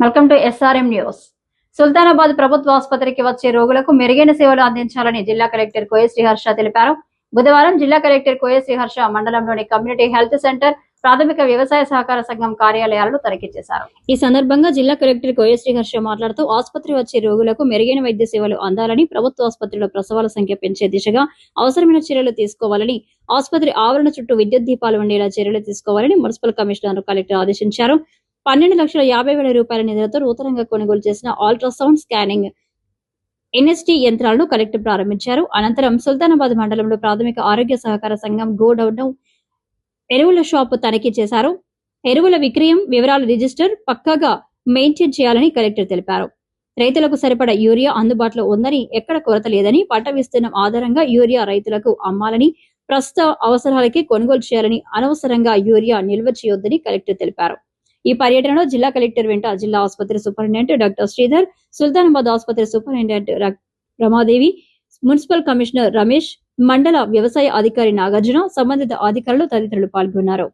Welcome to SRM news. Sultanabad ప్రభుత్వ ఆసుపత్రికి వచ్చే రోగులకు మెరుగైన సేవలు అందించాలని జిల్లా కలెక్టర్ కోయ శ్రీహర్ష తెలిపారు. బుధవారం జిల్లా కలెక్టర్ కోయ శ్రీహర్ష మండలంలోని కమ్యూనిటీ హెల్త్ సెంటర్, ప్రాథమిక వ్యవసాయ సహకార సంఘం కార్యాలయాలను తనిఖీ చేశారు. ఈ సందర్భంగా జిల్లా కలెక్టర్ కోయ శ్రీహర్ష మాట్లాడుతూ ఆసుపత్రి వచ్చే రోగులకు మెరుగైన వైద్య సేవలు అందాలని, ప్రభుత్వ ఆసుపత్రిలో ప్రసవాల సంఖ్య పెంచే దిశగా అవసరమైన చర్యలు తీసుకోవాలని, ఆసుపత్రి ఆవరణ చుట్టూ విద్యుత్ దీపాలు ఉండేలా చర్యలు తీసుకోవాలని మున్సిపల్ కమిషనర్ కలెక్టర్ ఆదేశించారు. 12,50,000 రూపాయల నిధులతో నూతనంగా కొనుగోలు చేసిన అల్ట్రాసౌండ్ స్కానింగ్ ఎన్ఎస్టీ యంత్రాలను కలెక్టర్ ప్రారంభించారు. అనంతరం సుల్తానాబాద్ మండలంలో ప్రాథమిక ఆరోగ్య సహకార సంఘం గోడౌన్ ఎరువుల షాపు తనిఖీ చేశారు. ఎరువుల విక్రయం వివరాల రిజిస్టర్ పక్కాగా మెయింటైన్ చేయాలని కలెక్టర్ తెలిపారు. రైతులకు సరిపడా యూరియా అందుబాటులో ఉందని, ఎక్కడ కొరత లేదని, పంట విస్తీర్ణం ఆధారంగా యూరియా రైతులకు అమ్మాలని, ప్రస్తుత అవసరాలకే కొనుగోలు చేయాలని, అనవసరంగా యూరియా నిల్వ చేయొద్దని కలెక్టర్ తెలిపారు. ఈ పర్యటనలో జిల్లా కలెక్టర్ వెంట జిల్లా ఆసుపత్రి సూపరింటెండెంట్ డాక్టర్ శ్రీధర్, సుల్తానాబాద్ ఆసుపత్రి superintendent Ramadevi, municipal commissioner Ramesh, మండల వ్యవసాయ అధికారి నాగార్జున, సంబంధిత అధికారులు తదితరులు పాల్గొన్నారు.